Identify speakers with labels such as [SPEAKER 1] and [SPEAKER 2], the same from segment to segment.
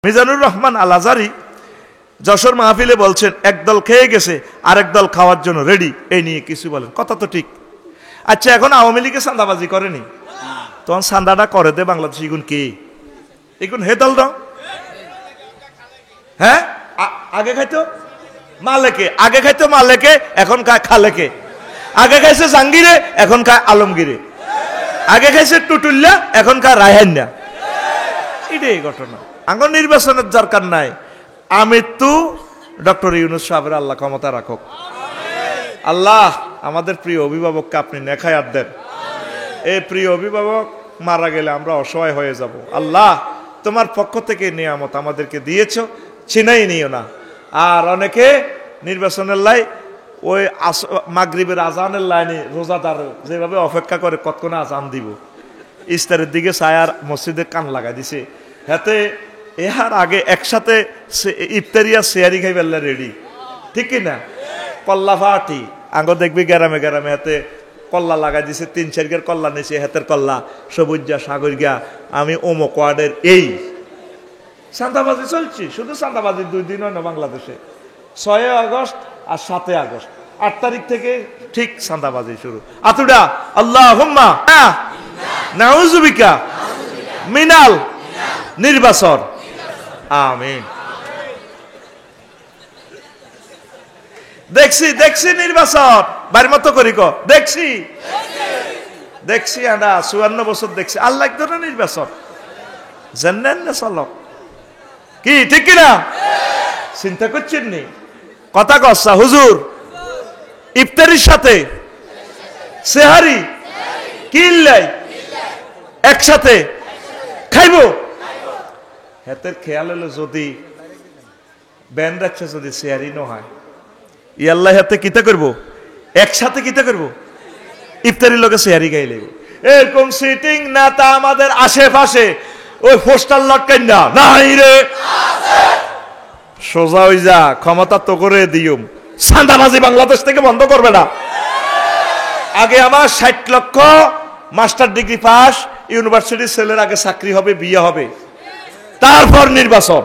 [SPEAKER 1] মিজানুর রহমান আল আজারি যশোর মাহফিলে বলছেন, একদল খেয়ে গেছে আরেক দল খাওয়ার জন্য রেডি। এই নিয়ে কিছু বলেন, কথা তো ঠিক। আচ্ছা, এখন আওয়ামী লীগে চাঁদাবাজি করেনি, তখন চাঁদাটা করে দে বাংলাদেশ এগুন কে? এগুন হে দল দাও। হ্যাঁ, আগে খাইতো মালেকে, আগে খাইতো মালেকে, এখন খায় খালেকে। আগে খাইছে জাহাঙ্গীরে, এখন খায় আলমগীরে। আগে খাইছে টুটুল্লা, এখন খায় রায়হান্না। এটাই ঘটনা। আঙ্গন নির্বাচনের দরকার নাই। আমৃত্যু ডক্টর ইউনূস সাহেবের আল্লাহ ক্ষমতা রাখুক। আল্লাহ আমাদের প্রিয় অভিভাবককে আপনি নেখায়াত দেন। এই প্রিয় অভিভাবক মারা গেলে আমরা অসহায় হয়ে যাব। আল্লাহ তোমার পক্ষ থেকে নিয়ামত আমাদেরকে দিয়েছ, ছিনাই নিও না। আর অনেকে নির্বাচনের লাই ওই মাগরিবের আজানের লাইনে রোজাদার যেভাবে অপেক্ষা করে কতক্ষণে আজান দিব, ইস্তারের দিকে ছায়ার মসজিদে কান লাগাই দিছে। হাতে এহার আগে একসাথে ইফতারিয়া শেয়ারি খাই বেলা রেডি, ঠিক কিনা? কল্লা ফাটি আঙ্গ দেখবি গ্রামে গ্রামে হাতে কল্লা লাগাই দিছে, 3-4 কল্লা নিছে, হাতের কল্লা সবুজা সাগর গিয়া আমি অমুক ওয়ার্ডের। এই চাঁদাবাজি চলছে, শুধু চাঁদাবাজি 2 দিন হয় না বাংলাদেশে। 6 আগস্ট আর 7 আগস্ট, 8 তারিখ থেকে ঠিক চাঁদাবাজি শুরু। আতুডা আল্লাহুম্মা নাউযুবিকা মিনাল নির্বাচন, আমিন। দেখছি দেখছি নির্বাচন বাড়ির মতো করি দেখছি দেখছি আমরা 54 বছর দেখছি। আল্লাহ এক ধরনের নির্বাচন জানেন না চলক কি, ঠিক কিনা? চিন্তা করছেন নি? কথা কচ্ছা হুজুর ইফতারির সাথে সেহারি কিল্লাই একসাথে খাইব। হাতের খেয়াল হলো যদি ব্যান রাখছে, যদি সেহারি ন হয়, ইয়াল্লাহ হাতে কিতা করবো, একসাথে কিতা করবো, ইফতারির লোকে সেহারি গাই লাগবে। এরকম সিটিং না তা আমাদের আশেপাশে ওই পোস্টাল লটকাই না নাই রে, সোজা হই যা, ক্ষমতা তো করে দিও। চাঁদাবাজি বাংলাদেশ থেকে বন্ধ করবে না। আগে আমার 60 লক্ষ মাস্টার ডিগ্রি পাস ইউনিভার্সিটির ছেলের আগে চাকরি হবে, বিয়ে হবে, তারপর নির্বাচন।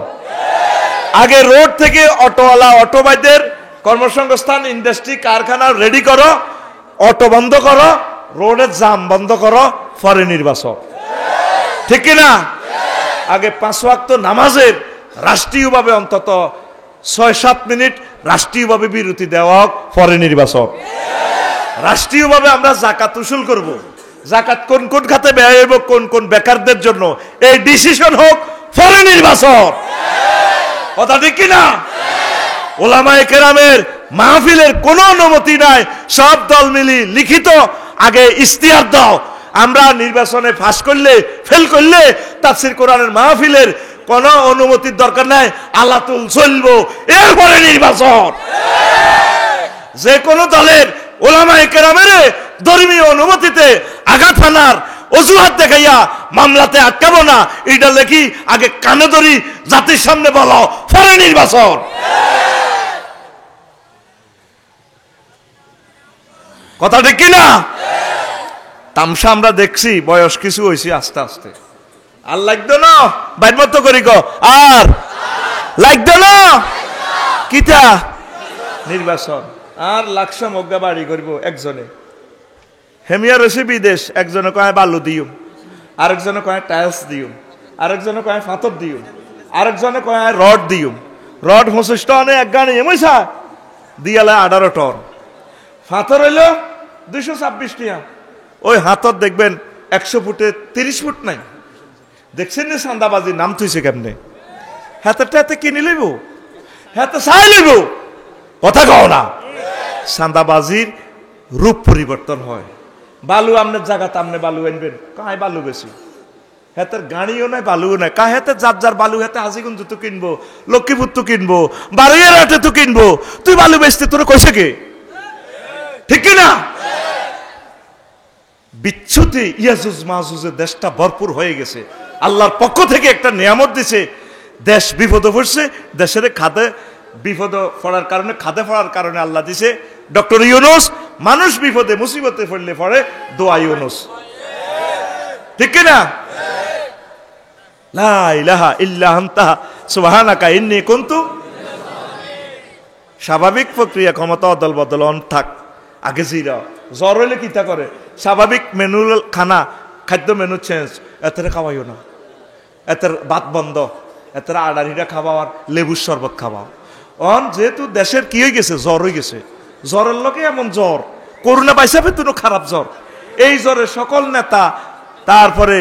[SPEAKER 1] আগে রোড থেকে অটোওয়ালা অটোবাইদের কর্মসংস্থান, ইন্ডাস্ট্রি, কারখানা রেডি করো, অটো বন্ধ করো, রোডের জাম বন্ধ করো, পরে নির্বাচন, ঠিক কিনা? আগে 5 ওয়াক্ত নামাজের রাষ্ট্রীয়ভাবে অন্তত 6-7 মিনিট রাষ্ট্রীয়ভাবে বিরতি দেওয়া, পরে নির্বাচন। রাষ্ট্রীয়ভাবে আমরা জাকাত উসুল করব, জাকাত কোন কোন খাতে ব্যয় হইব, কোন কোন বেকারদের জন্য, এই ডিসিশন হোক, পরে নির্বাচন। কথা ঠিক কিনা? ওলামায়ে কেরামের মাহফিলের কোনো অনুমতি নাই। সব দল মিলি লিখিত আগে ইশতিহার দাও। আমরা নির্বাচনে পাস করলে, ফেল করলে তাফসীর কোরআনের মাহফিলের কোনো অনুমতির দরকার নাই, আলাতুল চলবো, এরপরে নির্বাচন। যে কোনো দলের ওলামায়ে কেরামের ধর্মীয় অনুমতিতে আঘাত হানার অজুহাত দেখাইয়া মামলাতে আটকাবো না, এটা লেখি আগে কানে ধরি, জাতির সামনে বলো, পরে নির্বাচন। কথা ঠিক কিনা? তামসা আমরা দেখছি, বয়স কিছু হয়েছে, আস্তে আস্তে আর লাগতো না বাইর মতো করি আর লাগতো না কিতা নির্বাচন। আর লাকসা মগ্গা বাড়ি করবো একজনে, হেমিয়া রয়েছে বিদেশ, একজনে কয় বালু দিউম, আরেকজনে কয় টাইলস দিউম, আরেকজনে কয় ফাতর দিউম, আরেকজনে কয় রড দিউম। রড 25 টনে এক গাড়ি এমইছা দিয়ালে 18 টন। ফাতর হইল 226 টিয়া। ওই হাতত দেখবেন 100 ফুটে 30 ফুট নাই। দেখছেন না চাঁদাবাজি নাম থইছে কেমনে? হাতেরটা হাতে কিনে লইব, হাতে চাই লইব, কথা কও না। চাঁদাবাজির রূপ পরিবর্তন হয়। বালু আমনের জায়গাতে আমনে বালু আনবেন, কায় বালু বেশি, হাতের গাড়িও নাই, বালুও নাই, কায় হাতে যার যার বালু, হাতে হাজিগঞ্জ তো কিনবো, লক্ষ্মীপুর তো কিনবো, বারুইয়ারহাটে তো কিনবো, তুই বালু বেচতে তোর কইছে কে? ঠিক কিনা? বিচ্ছুতি ইয়াজুজ মাজুজে দেশটা ভরপুর হয়ে গেছে। আল্লাহর পক্ষ থেকে একটা নিয়ামত দিছে, দেশ বিপদে পড়ছে, দেশের খাদে বিপদ পড়ার কারণে, খাদে পড়ার কারণে আল্লাহ দিছে ডক্টর ইউনূস। মানুষ বিপদে মুসিবতে পড়লে পড়ে দোয়া ইউনূস, ঠিক কিনা? লা ইলাহা ইল্লা আনতা সুবহানাকা ইন্নী কুনতু। স্বাভাবিক প্রক্রিয়া, ক্ষমতা অদল বদল থাক, আগে জিরা জ্বর হইলে কিতা করে, স্বাভাবিক মেনু খানা, খাদ্য মেনু চেঞ্জ, এতে খাওয়াইও না, এতের ভাত বন্ধ, এতের আড়াড়িটা খাওয়ার, লেবুর শরবত খাওয়া। অন যেহেতু দেশের কি হয়ে গেছে, জ্বর হয়ে গেছে, জ্বরের লোকে এমন জ্বর, করোনা পাইছে তো খারাপ জ্বর, এই জ্বরে সকল নেতা, তারপরে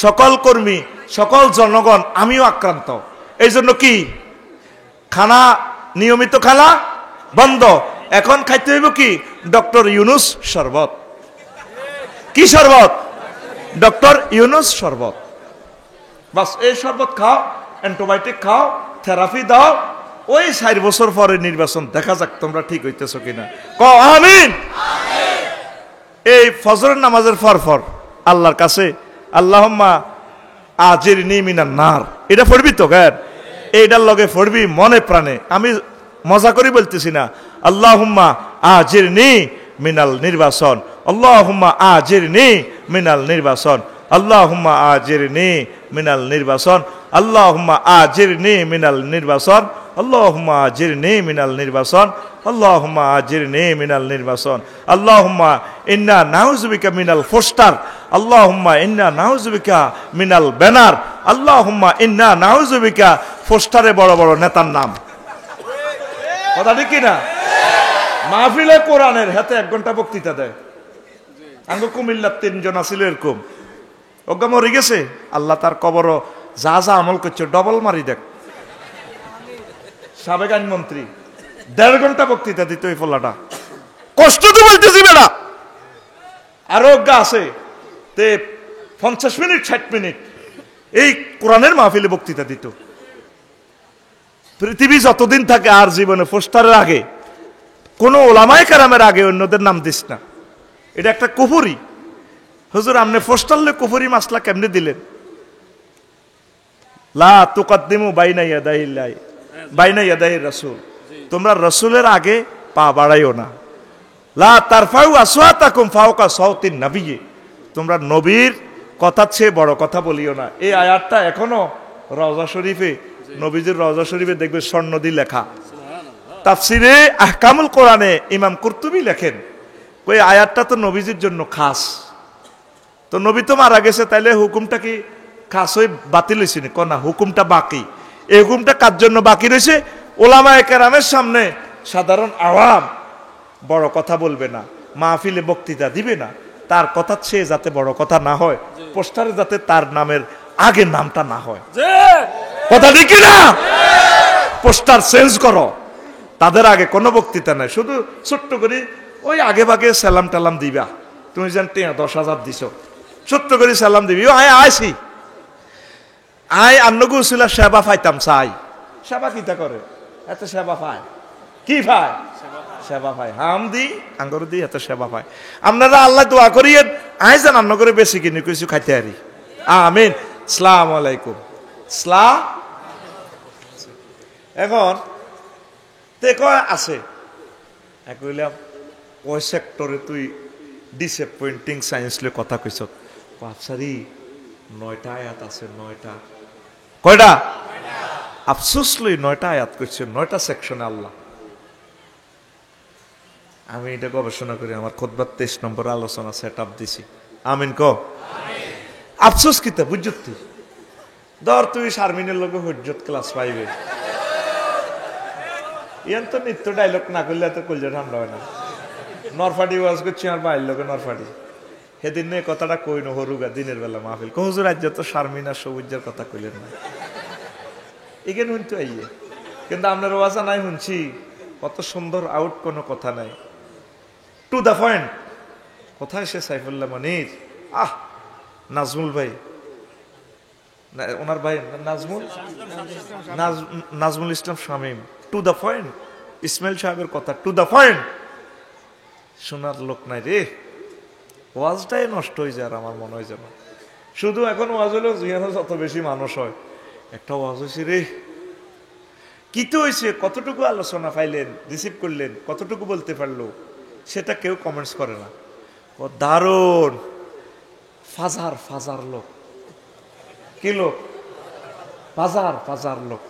[SPEAKER 1] সকল কর্মী, সকল জনগণ, আমিও আক্রান্ত। এই জন্য কি খানা, নিয়মিত খানা বন্ধ, এখন খাইতে হইব কি ডক্টর ইউনুস শরবত। কি শরবত? ডক্টর ইউনুস শরবত। বাস এই শরবত খাও, অ্যান্টিবায়োটিক খাও, থেরাপি দাও, ওই 4 বছর পরে নির্বাচন, দেখা যাক তোমরা ঠিক হইতেছো কিনা। কও আমিন। এই ফজরের নামাজের পর আল্লাহর কাছে আল্লাহুম্মা আজিরনি মিনান নার, এটা পড়বি তো গায়ের, এইটার লগে পড়বি মনে প্রাণে, আমি মজা করি বলতেছি না। আল্লাহুম্মা আজিরনি মিনাল নির্বাচন, আল্লাহুম্মা আজিরনি মিনাল নির্বাচন, আল্লাহুম্মা আজিরনি মিনাল নির্বাচন, আল্লাহুম্মা আজিরনি মিনাল নির্বাচন, আল্লাহুম্মা আজিরনি মিনাল নির্বাচন, আল্লাহুম্মা আজিরনি মিনাল নির্বাচন, আল্লাহুম্মা ইন্না নাউযু বিকা মিনাল ফোস্টার, আল্লাহুম্মা ইন্না নাউযু বিকা মিনাল ব্যানার, আল্লাহুম্মা ইন্না নাউযু বিকা। ফোস্টারে বড় বড় নেতার নাম, কথা ঠিক কিনা? মাহফিলে কোরআনের হাতে 1 ঘন্টা বক্তৃতা দেয়। আঙ্গ কুমিল্লার 3 জন আছিল এরকম, অজ্ঞা মরে গেছে, আল্লাহ তার কবর যা যা আমল করছে ডবল মারি দেখ। সাবেক আইনমন্ত্রী 1.5 ঘন্টা বক্তৃতা দিত এই ফলাটা, কষ্ট তো বলতেছি বেড়া। আরো অজ্ঞা আছে তে 50 মিনিট 60 মিনিট এই কোরআনের মাহফিলে বক্তৃতা দিত। পৃথিবী যতদিন থাকে আর জীবনে পোস্টারের আগে কোন ওলামায়ে কেরামের আগে অন্যদের নাম দিস না, এটা একটা কুফরি। হুজুর আপনি পোস্টারলে কুফরি মাসলা কেমনে দিলেন? লা তুকাদ্দিমু বাইনা ইয়াদাইল্লাহি বাইনা ইয়াদাই রাসূল, তোমরা রাসূলের আগে পা বাড়াইও না। লা তারফাউ আসওয়াতাকুম ফাওকা সাওতিন নবী, তোমরা নবীর কথার চেয়ে বড় কথা বলিও না। এই আয়াতটা এখনো রওজা শরীফে, নবীজির রওজা শরীফে দেখবে স্বর্ণ দিয়ে লেখা। তাফসিরে আহকামুল কোরআনে ইমাম কুরতুবী লেখেন, ওই আয়াতটা তো নবীজির জন্য খাস, তো নবী তো মারা গেছে, তাইলে হুকুমটা কি খাস হয়ে বাতিল হয়েছে না? না, হুকুমটা বাকি। এই হুকুমটা কার জন্য বাকি রয়েছে? ওলামায়ে কেরামের সামনে সাধারণ আওয়াম বড় কথা বলবে না, মাহফিলে বক্তৃতা দিবে না, তার কথা চেয়ে যাতে বড় কথা না হয়, পোস্টারে যাতে তার নামের আগে নামটা না হয়। কথা ঠিক না? পোস্টার চেঞ্জ করো, তাদের আগে কোনো বক্তৃতা নাই, শুধু ছোট্ট করে ওই আগে ভাগে সালাম টালাম দিবা। তুমি যেন 10,000 দিছ, ছোট্ট করে সালাম দিবি, আইসি আই আন্নগু ছিল সেবা পাইতাম চাই। সেবা কিতা করে? এত সেবা পায়, কি পায়? সেবা পায়, হাম দি আঙ্গর দি এত সেবা পায়। আপনারা আল্লাহ দোয়া করিয়ে আই যেন আন্ন করে বেশি কিনে কিছু খাইতে পারি। আমিন। আসসালামু আলাইকুম। এখন তে কয় আছে কইলাম ওই সেক্টরে তুই ডিসঅ্যাপয়েন্টিং সায়েন্স লে কথা কইছ। আফসারি 9টা আয়াত আছে, 9টা। কয়টা? আফসোস লই 9টা আয়াত কইছে, 9টা সেকশনে আল্লাহ। আমি এটা গবেষণা করি, আমার খুতবার 23 নম্বর আলোচনা সেট আপ দিছি। আমিন ক। আফসোস কিতা বুঝত তুই ধর তুই শারমিনের লগে হজ্জত ক্লাস পাইবে, ইয়ান তো নিত্য ডায়লগ না করলে তো কলজা ঠান্ডা হয় না। নরফাটি ওয়াজ করছি আর বাইর লোকে নরফাটি, সেদিন এই কথাটা কই না হরুগা দিনের বেলা মাহফিল হুজুর আজ তো শারমিন আর সবুজের কথা কইলেন না, এখানে শুনতে আইয়ে, কিন্তু আপনার ওয়াজা নাই শুনছি, কত সুন্দর আউট, কোনো কথা নাই, টু দা পয়েন্ট। কোথায় সে সাইফুল্লাহ মনির, নাজমুল ভাই, ওনার ভাই Nazmul Islam Shamim, to the point. Ismail সাহেবের কথা টু দা পয়েন্ট, শোনার লোক নাই রে, ওয়াজটাই নষ্ট হয়ে যায়। আর আমার মনে হয় যেন শুধু এখন ওয়াজ হলো যেন যত বেশি মানুষ হয়, একটা ওয়াজ হয়েছে রে, কি তো হয়েছে, কতটুকু আলোচনা পাইলেন, রিসিভ করলেন, কতটুকু বলতে পারলো, সেটা কেউ কমেন্টস করে না। ও দারুণ, ফাজার ফাজার লোক, কি লোক? ফাজার ফাজার লোক।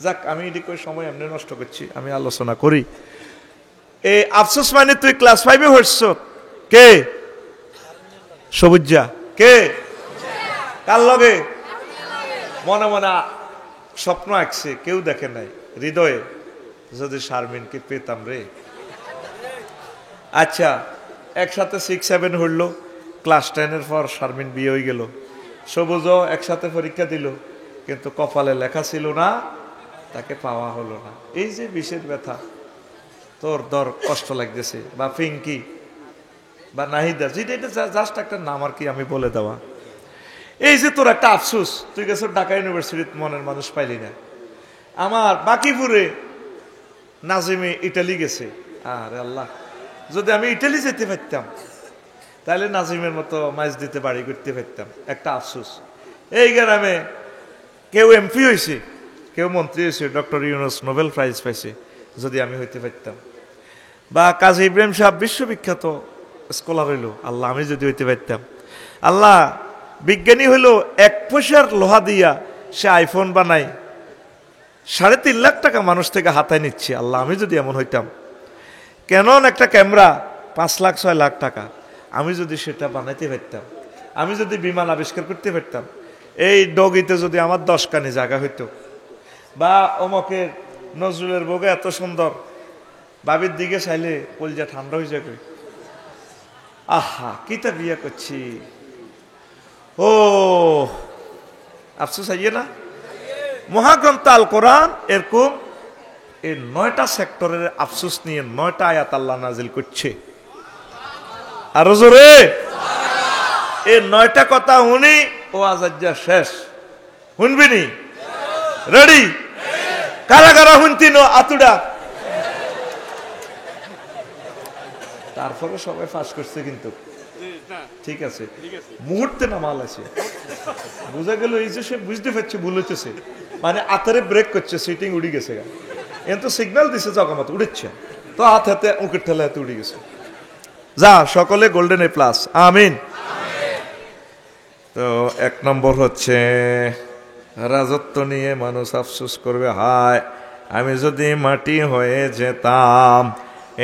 [SPEAKER 1] যাক, আমি এদিকে সময় এমনি নষ্ট করছি, আমি আলোচনা করি। এই আফসোস মানে তুই ক্লাস 5-এ হচ্ছ, কে? সবুজা কে? কার লগে? মনে মনে স্বপ্ন আঁকছে, কেউ দেখে নাই, হৃদয়ে যদি শারমিনকে পেতাম রে। আচ্ছা, একসাথে 6-7 হইল, ক্লাস 10-এর পর শারমিন বিয়ে হয়ে গেল। সবুজও একসাথে পরীক্ষা দিল, কিন্তু কপালে লেখা ছিল না, তাকে পাওয়া হলো না। এই যে বিষের ব্যথা, তোর দর কষ্ট লাগতেছে, বা পিঙ্কি বা নাহিদা, যেটা এটা জাস্ট একটা নাম আর কি, আমি বলে দেওয়া। এই যে তোর একটা আফসোস, তুই গেছো ঢাকা ইউনিভার্সিটিতে, মনের মানুষ পাইলি না। আমার বাকিপুরে নাজিমে ইটালি গেছে। আরে আল্লাহ, যদি আমি ইটালি যেতে পারতাম তাহলে নাজিমের মতো মাছ দিতে বাড়ি করতে পারতাম, একটা আফসোস। এই গ্রামে কেউ এমপি হয়েছে, কেউ মন্ত্রী হয়েছে, ডক্টর ইউনুস নোবেল প্রাইজ পাইছে, যদি আমি হইতে পারতাম। বা কাজী ইব্রাহিম সাহেব বিশ্ববিখ্যাত স্কলার হইল, আল্লাহ আমি যদি হইতে পারতাম। আল্লাহ বিজ্ঞানী হইল 1 পয়সার লোহা দিয়া সে আইফোন বানাই, 3.5 লাখ টাকা মানুষ থেকে হাতায় নিচ্ছে, আল্লাহ আমি যদি এমন হইতাম। ক্যানন একটা ক্যামেরা 5 লাখ 6 লাখ টাকা, আমি যদি সেটা বানাইতে পারতাম, আমি যদি বিমান আবিষ্কার করতে পারতাম, এই ডগিতে যদি আমার 10 কানি জায়গা হইতো, বা অমকের নজরুলের বগে এত সুন্দর, বাবির দিকে চাইলে কলজা ঠান্ডা হয়ে যাবে। আহা কিতা বিয়ে করছি, ও আফসোস আইয়ে না। মহাগ্রন্থ আল কোরআন এরকম এই 9টা সেক্টরের আফসোস নিয়ে 9টা আয়াত আল্লাহ নাজিল করছে। আর জোরে এই 9টা কথা শুনি ও আজাজ্জা শেষ, শুনবিনি? রেডি? কারা কারা শুনতিন আতুডা? তারপরে সবাই ফাঁস করছে, কিন্তু ঠিক আছে, মুহূর্তে নামাল আছে, বোঝা গেল এই যে সে বুঝতে পারছে ভুল হইতেছে, মানে আতারে ব্রেক করছে, সিটিং উড়ি গেছে, কিন্তু সিগন্যাল দিছে জগমত উড়েছে, তো হাত হাতে উঁকের ঠেলা হাতে উড়ে গেছে। যা সকলে গোল্ডেন এ প্লাস, আমিন। তো 1 নম্বর হচ্ছে রাজত্ব নিয়ে মানুষ আফসোস করবে, হায় আমি যদি মাটি হয়ে যেতাম।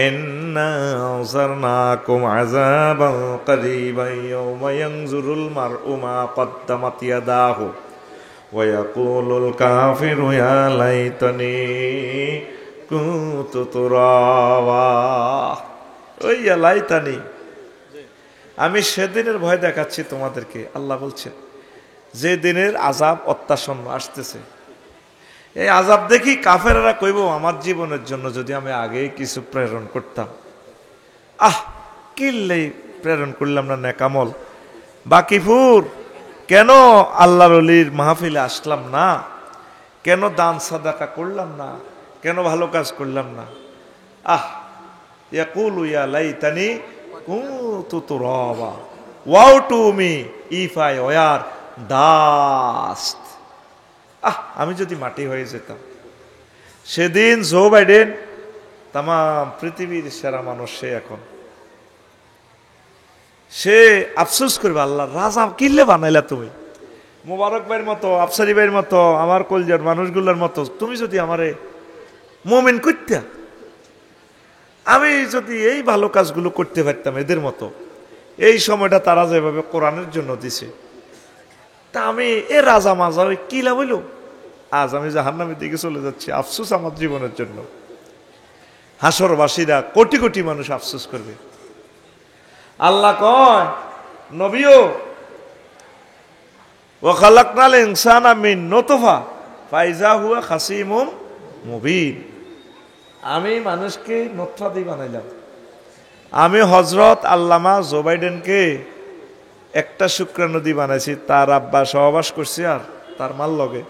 [SPEAKER 1] ইন্না আযরনাকুম আযাবান করিবান ইয়াওমা ইয়ানজুরুল মার'উ মা কদ্দামাত ইয়াদাহু ওয়া ইয়াকুলুল কাফিরু ইয়া লাইতানি কুনতু তুরাবা। ওই ইয়া লাইতানি, আমি সেদিনের ভয় দেখাচ্ছি তোমাদেরকে, আল্লাহ বলছেন, যে দিনের আযাব অত্যাসন্ন আসতেছে। এই আযাব দেখি কাফেররা কইব, আমার জীবনের জন্য যদি আমি আগে কিছু প্রেরণ করতাম। কিল্লেই প্রেরণ করলাম না নেকামল। বাকিপুর কেন আল্লাহর ওলির মাহফিলে আসলাম না, কেন দান সাদাকা করলাম না, কেন ভালো কাজ করলাম না। ইয়াকুলু ইয়া লাইতানি কুনতু তুরাবা woe to me if I were dust. আমি যদি মাটি হয়ে যেতাম। সেদিন জো বাইডেন তাম পৃথিবীর সেরা মানুষ, সে এখন সে আফসোস করবে, আল্লাহ রাজা কিল্লে বানাইলা তুমি, মোবারক ভাইয়ের মতো, আফসারি ভাইয়ের মতো, আমার কলজার মানুষগুলোর মতো তুমি যদি আমারে মুমিন করতা, আমি যদি এই ভালো কাজগুলো করতে পারতাম এদের মতো। এই সময়টা তারা যেভাবে কোরআনের জন্য দিছে, তা আমি এ রাজা মাজা ওই কি লাভ হইল, আজ আমি জাহান্নামের দিকে চলে যাচ্ছি, আফসোস আমার জীবনের জন্য। হাসরবাসীরা কোটি কোটি মানুষ আফসোস করবে। আল্লাহ কয় নবীও, ওয়া খালাকনাল ইনসানা মিন নুতফা ফাইজা হুয়া খাসিমুম মুবিন। আমি মানুষকে নুতফা দিয়ে বানাইলাম। আমি হযরত আল্লামা জো বাইডেনকে একটা শুক্রাণু দিয়ে বানাইছি, তার আব্বা সহবাস করছি আর তার মার লগে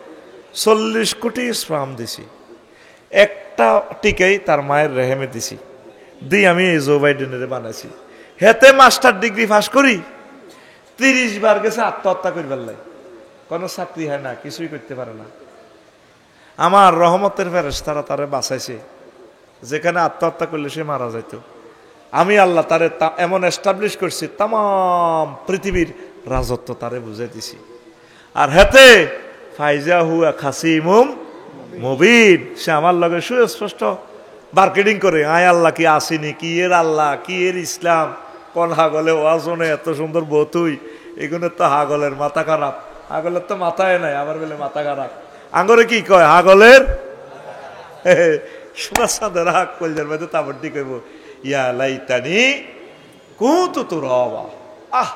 [SPEAKER 1] 40 কোটি স্পার্ম দিছি, একটা টিকেই তার মায়ের রেহেমে দিছি, দিয়ে আমি এই জো বাইডেনের বানাইছি। হেতে মাস্টার ডিগ্রি পাস করি 30 বার গেছে আত্মহত্যা করবার লাই, কোনো চাকরি হয় না, কিছুই করতে পারে না। আমার রহমতের ফেরেশতারা তারে বাঁচাইছে, যেখানে আত্মহত্যা করলে সে মারা যাইত। আমি আল্লাহ তারে এমন এস্টাবলিশ করছি, তাম পৃথিবীর রাজত্ব তারে বুঝাই দিছি। আর হেতে ফাইজা হুয়া খাসিমুম মুবিন, সে আমার লগে সুস্পষ্ট মার্কেটিং করে, আয় আল্লাহ কি আসিনি, কি এর আল্লাহ, কি এর ইসলাম, কোন হাগলে ওয়াজনে এত সুন্দর বতুই, এগুলো তো হাগলের মাথা খারাপ, হাগলের তো মাথায় নাই, আবার বলে মাথা খারাপ। আঙ্গরে কি কয় হাগলের সোনার সাথে রাগ কলজার মধ্যে তাবড়ি কইব, ইয়া লাইতানি কুনতু তুরাবা। আহ,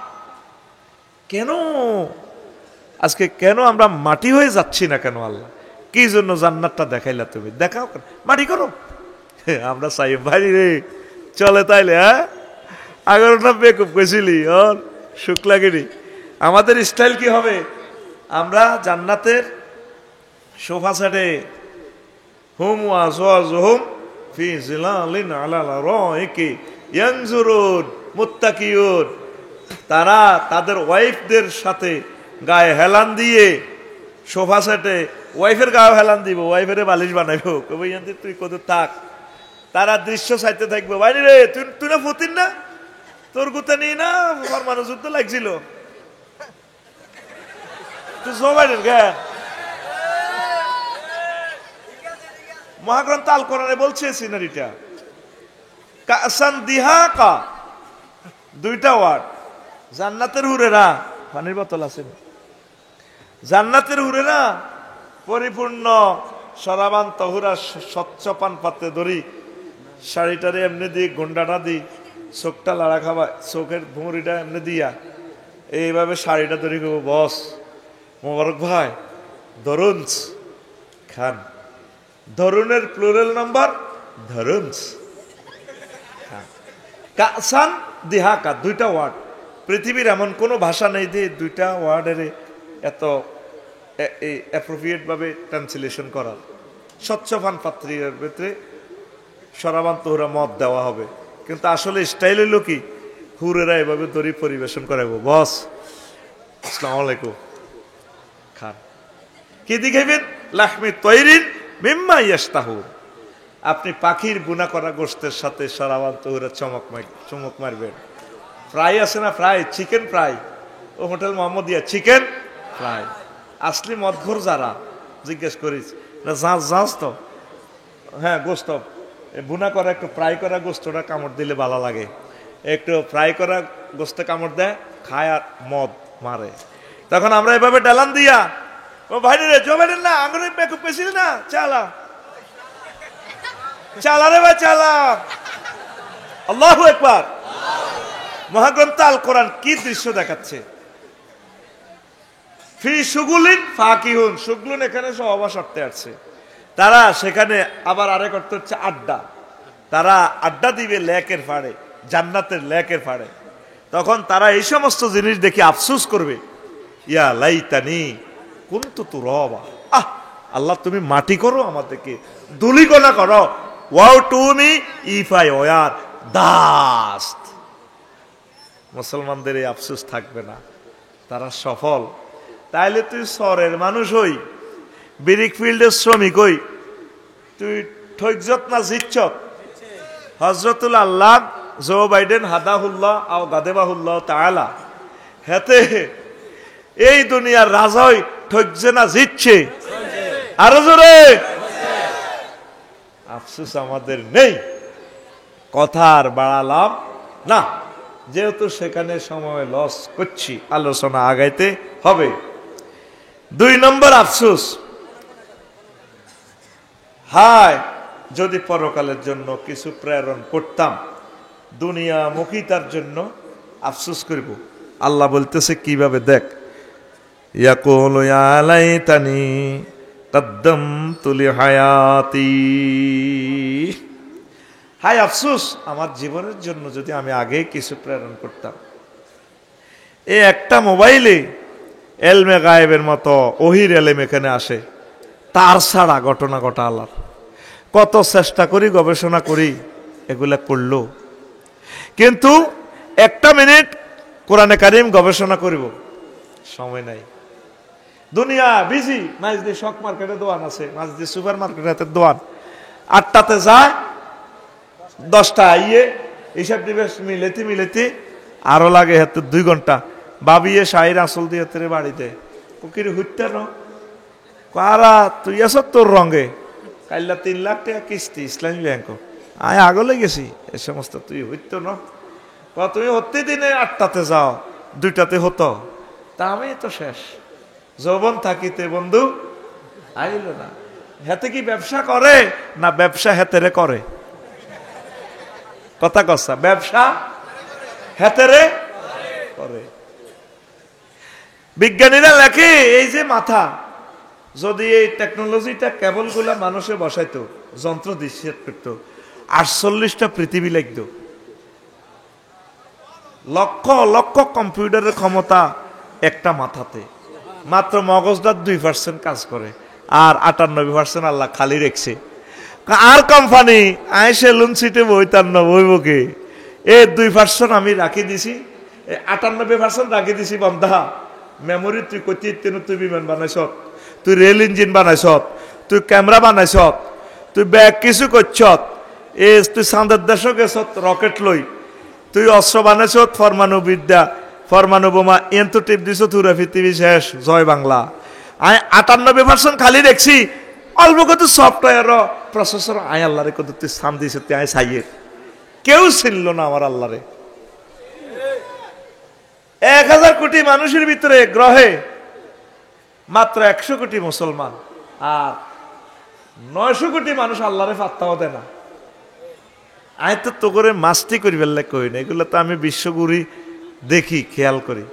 [SPEAKER 1] কেন আজকে কেন আমরা মাটি হয়ে যাচ্ছি না কেন? আল্লাহ কি জন্য জান্নাতটা দেখাইলা? তুমি দেখাও, মাটি করো। আমরা চাই ভাই রে চলে তাইলে, হ্যাঁ আগর না বেকুব কইছিলি ওর সুখ লাগেনি। আমাদের স্টাইল কি হবে? আমরা জান্নাতের সোফা সেটে হুম ওয়াজওয়াজহুম ফি জিলালিন আলা লারাইকি ইয়ানজুরুন মুত্তাকিউন, তারা তাদের ওয়াইফদের সাথে গায়ে হেলান দিয়ে সোফা সেটে, ওয়াইফের গায়ে হেলান দিব, ওয়াইফের বালিশ বানাইব, কবে তুই কত থাক, তারা দৃশ্য চাইতে থাকবো। ভাই রে তুই না ফতিন না, তোর গুতা নিয়ে না ফরমানো যুদ্ধ লাগছিল, তুই জোবাইনের জ্ঞান মহাগ্রন্থ আল কোরআনে বলছে সিনারিটা কাসান দিহাকা, দুইটা ওয়ার্ড। জান্নাতের হুরেরা, পানির বোতল আছে, জান্নাতের হুরেরা পরিপূর্ণ সরাবান তহুরা স্বচ্ছ পান পাতে ধরি, শাড়িটারে এমনি দিই, গুন্ডাটা দিই, চোখটা লাড়া খাবা, চোখের ভুঁড়িটা এমনি দিয়া এইভাবে শাড়িটা ধরি করবো, বস মোবারক ভাই ধরুন খান, ধরুনের প্লুরাল নাম্বার ধরুন খান। কাসান দিহাকা, দুইটা ওয়ার্ড। পৃথিবীর এমন কোনো ভাষা নেই যে দুইটা ওয়ার্ডের এত অ্যাপ্রোপ্রিয়েট ভাবে ট্রান্সলেশন করার। স্বচ্ছ পান পাত্রীর ভিতরে সরাবান তোহরা মদ দেওয়া হবে, কিন্তু আসলে স্টাইল হইল কি, হুরেরা এভাবে দড়ি পরিবেশন করাবো, বস আসসালামু আলাইকুম খান। কি দিখাইবেন? লাহমি তৈরিন মিম্মা ইয়াশতাহুন, আপনি পাখির বুনা করা গোশতের সাথে সরাবান তোহরা চমক মারবেন। ফ্রাই আছে না, ফ্রাই চিকেন ফ্রাই, ও হোটেল মোহাম্মদিয়া চিকেন ফ্রাই। আসলি মদঘর যারা জিজ্ঞেস করিস না, যাস তো, হ্যাঁ গোস্ত বুনা করা, একটু ফ্রাই করা গোস্তটা কামড় দিলে ভালো লাগে, একটু ফ্রাই করা গোস্ত কামড় দেয়, খায় আর মদ মারে। তখন আমরা এভাবে ডালান দিয়া, ও ভাই রে জমাইলেন না, আঙুলে মেকআপ পেয়েছিল না, চালা চালা রে ভাই চালা। আল্লাহু আকবার। মহাগ্রন্থ আল কোরআন কি দৃশ্য দেখাচ্ছে? ফি সুগুলিন ফাকিহুন, সুগুলুন এখানে সহবাস অর্থে আসছে। তারা সেখানে আবার আরেক অর্থ হচ্ছে আড্ডা, তারা আড্ডা দিবে লেকের ফাড়ে, জান্নাতের লেকের ফাড়ে। তখন তারা এই সমস্ত জিনিস দেখে আফসোস করবে, ইয়া লাইতানি কুনতু তুরাবা, আহ আল্লাহ তুমি মাটি করো, আমাদেরকে ধুলিকণা করো, woe to me if I were dust. মুসলমানদের এই আফসোস থাকবে না, তারা সফল। তাইলে তুই শহরের মানুষ হই, বিরিক ফিল্ডের শ্রমিক হই, তুই ঠৈজত না জিচ্ছত। হজরতুল আল্লাহ জো বাইডেন হাদাহুল্লাহ আও গাদেবাহুল্লাহ তাআলা, হেতে এই দুনিয়ার রাজা হই, ঠকছে না জিতছে, আরো জোরে। আফসোস আমাদের নেই, কথা আর বাড়ালাম না, যেহেতু সেখানে সময় লস করছি, আলোচনা আগাইতে হবে। 2 নম্বর আফসোস, হায় যদি পরকালের জন্য কিছু প্রেরণ করতাম, দুনিয়ামুখিতার জন্য আফসোস করব। আল্লাহ বলতেছে কিভাবে, দেখ, ইয়াকুলু ইয়া লাইতানি কদ্দামতু লিহায়াতি, হায় আফসোস আমার জীবনের জন্য যদি আমি আগে কিছু প্রেরণ করতাম। এই একটা মোবাইলে এলমে গায়েবের মতো ওহির এলেম এখানে আসে, তার ছাড়া ঘটনা ঘটা আল্লাহর। কত চেষ্টা করি, গবেষণা করি, এগুলা করলো, কিন্তু একটা মিনিট কোরআনে কারিম গবেষণা করিব সময় নাই। দুনিয়া বিজি, মাঝদি শক মার্কেটে দোয়ান আছে, মাঝদি সুপার মার্কেটের দোয়ান, 8টাতে যায়, 10টা আইয়ে, হিসাব দিবে মিলেতে আরো লাগে হাতে 2 ঘন্টা। বাবিয়ে শাহির আসল দিয়ে বাড়িতে কুকির হুইতে কারা তুই আস তোর রঙে কাইল্লা 3 লাখ টাকা কিস্তি ইসলামী ব্যাংক। আয় আগলে গেছি এ সমস্ত তুই হইতো না, তুমি হতে দিনে 8টাতে যাও 2টাতে হতো, তা আমি তো শেষ। যৌবন থাকিতে বন্ধু আইল না। হেতে কি ব্যবসা করে না ব্যবসা হেতেরে করে? কথা কসা, ব্যবসা হেতেরে করে। বিজ্ঞানীরা লেখে এই যে মাথা, যদি এই টেকনোলজিটা কেবল গুলা মানুষে বসাইতো, যন্ত্র দৃশ্যের করতো, 48টা পৃথিবী লাগত। লক্ষ লক্ষ কম্পিউটারের ক্ষমতা একটা মাথাতে, মাত্র মগজটার 2% কাজ করে, আর 98% আল্লাহ খালি রেখছে। আর কোম্পানি আয় সেলুন সিটে বইতার না বইবকে, এ 2% আমি রাখি দিছি, 98% রাখি দিছি বন্ধা। মেমোরি তুই কইতে, তুই বিমান বানাইছ, তুই রেল ইঞ্জিন বানাইছ, তুই ক্যামেরা বানাইছ, তুই ব্যাগ কিছু করছ, তুই চাঁদের দেশ গেছ রকেট লই, তুই অস্ত্র বানাইছ, পরমাণু বিদ্যা, পরমাণু বোমা, এন্ত টিপ দিছ, তুরা পৃথিবী শেষ, জয় বাংলা। আমি 98% খালি দেখছি, অল্প কত সফটওয়্যার প্রসেসর আয় আল্লাহরে কত তুই স্থান দিয়েছে, তুই আয় সাইয়ে কেউ চিনল না আমার আল্লাহরে। 1000 কোটি মানুষের ভিতরে গ্রহে মাত্র 100 কোটি মুসলমান, আর 900 কোটি মানুষ আল্লাহরে পাত্তাও দেয় না। আয় তো করে মাস্তি করি ফেললে কই না, এগুলো তো আমি বিশ্বগুরি দেখি, খেয়াল করি,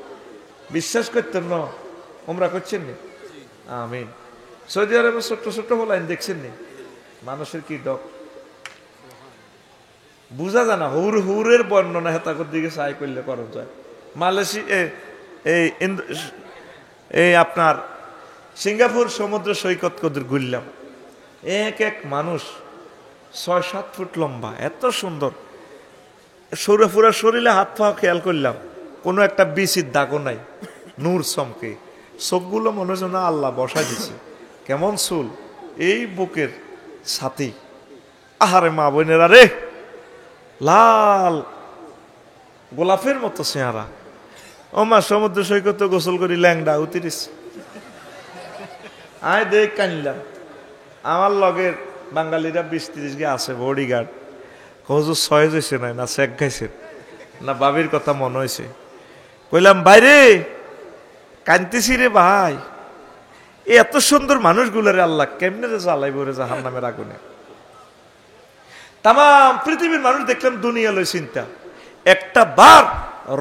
[SPEAKER 1] বিশ্বাস করতেন না। ওমরা করছেন নি? আমিন। সৌদি আরবে ছোট্ট ছোট্ট বলাইন দেখছেন নি? মানুষের কি ডক বুঝা যায় না। হুরের বর্ণনা হেতাকর দিকে চাই করলে করা যায়। মালয়েশিয়া এই আপনার সিঙ্গাপুর সমুদ্র সৈকত কদের ঘুরলাম, এক এক মানুষ 6-7 ফুট লম্বা, এত সুন্দর পুরা শরীরে হাত পা খেয়াল করলাম, কোনো একটা বিচির দাগও নাই, নূর চমকে, চোখগুলো মনে হচ্ছে না আল্লাহ বসা দিছে। কেমন চুল, এই বুকের ছাতি, আহারে মা বোনেরা রে, লাল গোলাপের মতো চেহারা। ও মা সমুদ্র সৈকত গোসল করি ল্যাংডা উতিরিস, আয় দেখ কানলাম। আমার লগের বাঙালিরা 20-30 গে আছে বডিগার্ড, হুজুর 6 হয়েছে নাই না শেখ খাইছেন না বাবির কথা মনে হয়েছে। কইলাম বাইরে কানতেছি রে ভাই, এত সুন্দর মানুষগুলোরে আল্লাহ কেমনে রে জ্বালাইব রে জাহান্নামের আগুনে। তাম পৃথিবীর মানুষ দেখলাম দুনিয়া লই চিন্তা, একটা বার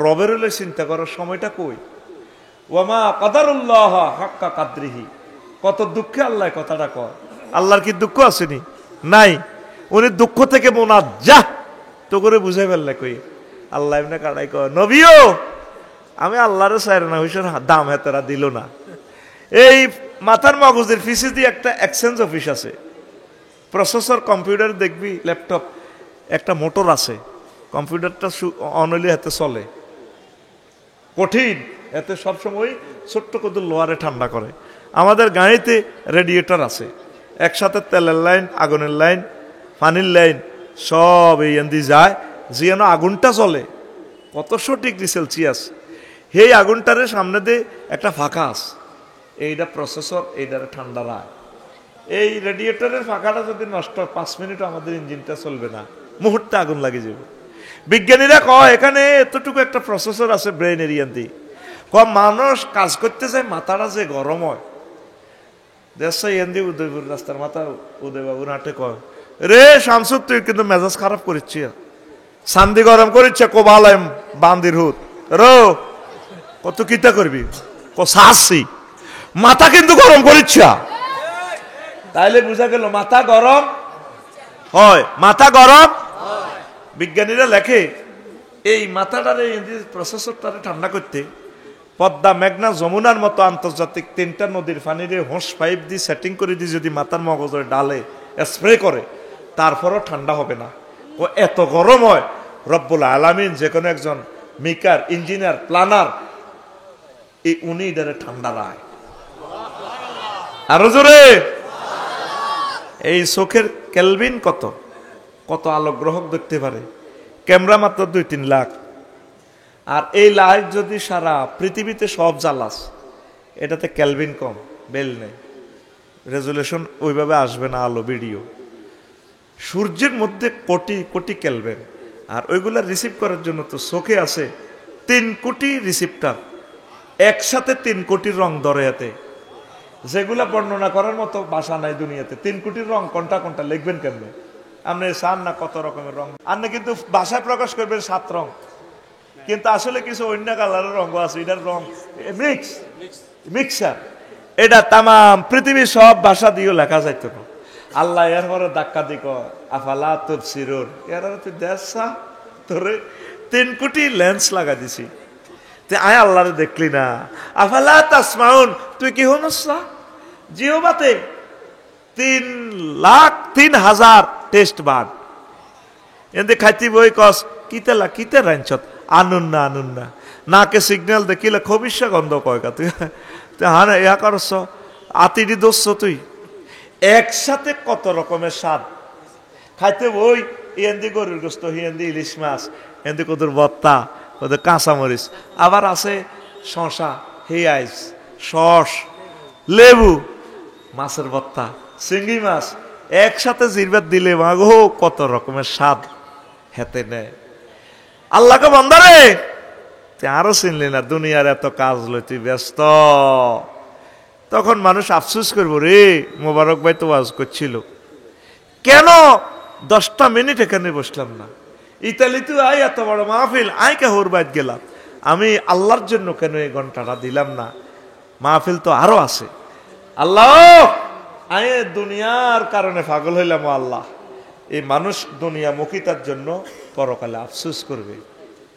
[SPEAKER 1] রবের লই চিন্তা করার সময়টা কই? ওয়ামা কাদারুল্লাহ হাক্কা কাদরিহি, কত দুঃখে আল্লাহ কথাটা কয়। আল্লাহর কি দুঃখ আসেনি? নাই। উনি দুঃখ থেকে মোনাজ্জাহ, তো করে বুঝাই ফেললে কই আল্লাহ এমনি কাটাই কয় নবীও আমি আল্লাহরে চাই না, হইসের দাম হেতারা দিল না। এই মাথার মগজের পিছে দিয়ে একটা এক্সচেঞ্জ অফিস আছে, প্রসেসর কম্পিউটার দেখবি, ল্যাপটপ একটা মোটর আছে, কম্পিউটারটা অনলি হাতে চলে, কঠিন এতে সবসময় ছোট্ট কত লোয়ারে ঠান্ডা করে। আমাদের গাড়িতে রেডিয়েটর আছে, একসাথে তেলের লাইন, আগুনের লাইন, পানির লাইন সব এই এন্দি যায়, যেন আগুনটা চলে। কতশো ডিগ্রি সেলসিয়াস, সেই আগুনটারে সামনে দিয়ে একটা ফাঁকা আছে, এইটা প্রসেসর, এইটারে ঠান্ডা রায়। এই রেডিয়েটরের ফাঁকাটা যদি নষ্ট 5 মিনিট আমাদের ইঞ্জিনটা চলবে না, মুহূর্তে আগুন লাগে যাবে। বিজ্ঞানীরা কয় এখানে এতটুকু একটা প্রসেসর আছে ব্রেন এরিয়ান দিয়ে, মানুষ কাজ করতে যায় মাথাটা যে গরম হয়। দেশ এন্দি উদয়পুর রাস্তার মাথা উদয়বাবুর হাটে কয় রে শামসুদ তুই কিন্তু মেজাজ খারাপ করিচ্ছি, শান্তি গরম করিচ্ছে, কোবালাম বান্দির হুত রো কত কিতা করবি, শাসি মাথা কিন্তু গরম করিচ্ছা। তাইলে বুঝা গেল মাথা গরম হয়, মাথা গরম। বিজ্ঞানীরা লেখে এই মাথাটারে প্রসেসরটারে ঠান্ডা করতে পদ্মা, মেঘনা, যমুনার মতো আন্তর্জাতিক 3টা নদীর পানিরে হোস পাইপ দিয়ে সেটিং করে দিয়ে যদি মাথার মগজের ডালে স্প্রে করে, তারপরও ঠান্ডা হবে না। ও এত গরম হয়, রব্বুল আলামিন যে কোনো একজন মেকার, ইঞ্জিনিয়ার, প্ল্যানার, এই উনি এটারে ঠান্ডা রায়। আরো জোরে, এই চোখের কেলভিন কত, কত আলোক গ্রহক দেখতে পারে, ক্যামেরা মাত্র 2-3 লাখ। আর এই লাইট যদি সারা পৃথিবীতে সব জ্বালাস, এটাতে ক্যালভিন কম, বেল নেই। রেজুলেশন ওইভাবে আসবে না, আলো ভিডিও। সূর্যের মধ্যে কোটি কোটি কেলবেন, আর ওইগুলা রিসিভ করার জন্য তো চোখে আছে 3 কোটি রিসিপ্টার, একসাথে 3 কোটির রং ধরে হাতে, যেগুলা বর্ণনা করার মতো ভাষা নাই দুনিয়াতে। 3 কোটির রং কোনটা কোনটা লিখবেন কেমনে? আপনি চান না কত রকমের রং, আপনি কিন্তু ভাষায় প্রকাশ করবেন 7 রং, কিন্তু আসলে কিছু অন্য কালারের রঙ আছে, এটার রং মিক্সার। এটা তাম পৃথিবীর সব ভাষা দিয়েও লেখা যাইত না। আল্লাহ এর পরে ধাক্কা দিক আফালা তুবসিরুন, এর তুই দেশা তোরে 3 কোটি লেন্স লাগা দিছি, তুই আয় আল্লাহরে দেখলি না। আফালা তাসমাউন, তুই কি হনস না? জিহ্বাতে 3,03,000 টেস্ট বার্ড, এতে খাইতি বই কস কিতে রাঞ্চত আনুন না নাকে সিগন্যাল দেখিলে খবিসা গন্ধ কয়কা, তুই হানে ইয়া করছ আতিডি দোষ, তুই একসাথে কত রকমের স্বাদ খাইতে বই। এন্দি গরুর গোস্ত, হিয়েন্দি ইলিশ মাছ, এন্দি কদুর ভর্তা, ওদের কাঁচামরিচ, আবার আছে শশা, হেয়াইস, সস, লেবু, মাছের ভর্তা, চিংড়ি মাছ, একসাথে জিরবাত দিলে মাগো কত রকমের স্বাদ হেতে নেয়। আল্লাহকে বন্দারে তুই আরো চিনলি না, দুনিয়ার এত কাজ লই তুই ব্যস্ত। তখন মানুষ আফসোস করবো, রে মোবারক ভাই তো ওয়াজ করছিল, কেন 10টা মিনিট এখানে বসলাম না? ইতালিতে আয় এত বড় মাহফিল, আয় কে হোরবাইত গেলাম, আমি আল্লাহর জন্য কেন এই ঘন্টাটা দিলাম না? মাহফিল তো আরো আছে। আল্লাহ আয় দুনিয়ার কারণে পাগল হইলাম, আল্লাহ এই মানুষ দুনিয়া মুখিতার জন্য পরকালে আফসোস করবে।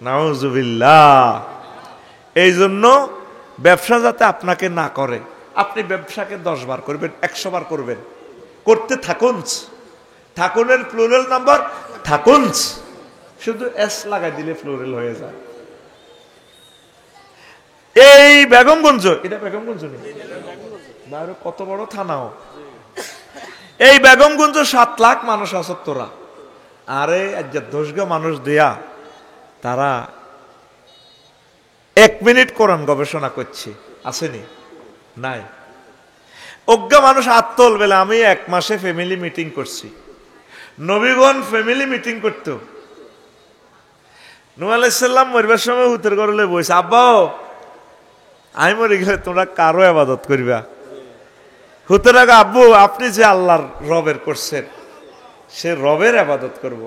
[SPEAKER 1] নাউজুবিল্লাহ। এই জন্য ব্যবসা যাতে আপনাকে না করে, আপনি ব্যবসাকে 10 বার করবেন, 100 বার করবেন, করতে থাকুন। থাকুনের প্লুরাল নাম্বার থাকুন, শুধু এস লাগাই দিলে প্লুরাল হয়ে যায়। এই বেগমগঞ্জ, এটা বেগমগঞ্জ নেই, কত বড় থানাও, এই বেগমগঞ্জ 7 লাখ মানুষ আছে তোরা, আরে আজ 10 মানুষ দেয়া তারা 1 মিনিট কোরআন গবেষণা করছে, আসেনি? নাই। অজ্ঞা মানুষ আত্মল বেলা, আমি 1 মাসে ফ্যামিলি মিটিং করছি। নবীগণ ফ্যামিলি মিটিং করত। নূহ আলাইহিস সালাম মরবার সময় হুতের ঘরে বসে, আব্বাও আমি মরে গেলে তোমরা কারো ইবাদত করবা? হুতের আগে, আব্বু আপনি যে আল্লাহর রবের করছেন, সে রবের ইবাদত করব।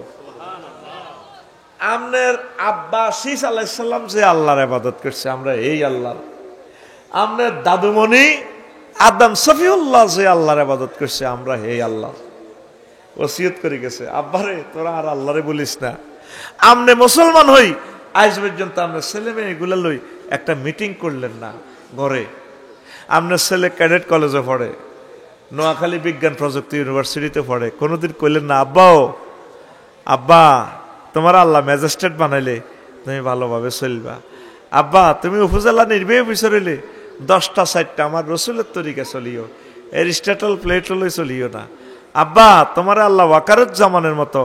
[SPEAKER 1] আমাদের আব্বা শীস আলাইহিস সালাম যে আল্লাহর ইবাদত করছে, আমরা এই আল্লাহর। আমাদের দাদুমণি আদম সফিউল্লাহ যে আল্লাহর ইবাদত করছে, আমরা এই আল্লাহ। ওসিয়ত করে গেছে, আব্বারে তোরা আর আল্লাহরে বলিস না। আমনে মুসলমান হই, আজ পর্যন্ত আমরা ছেলে মেয়ে এগুলো লই একটা মিটিং করলেন না ঘরে। আপনার ছেলে ক্যাডেট কলেজে পড়ে, নোয়াখালী বিজ্ঞান প্রযুক্তি ইউনিভার্সিটিতে পড়ে, কোনোদিন কইলেন না আব্বা তোমার আল্লাহ ম্যাজিস্ট্রেট বানাইলে তুমি ভালোভাবে চলবা, আব্বা তুমি উপজেলা নির্বাহী অফিসার হইলে 10টা 4টা আমার রসুলের তরিকা চলিও, এরিস্টটল প্লেটলই চলিও না, আব্বা তোমার আল্লাহ ওয়াকারুজ্জামানের মতো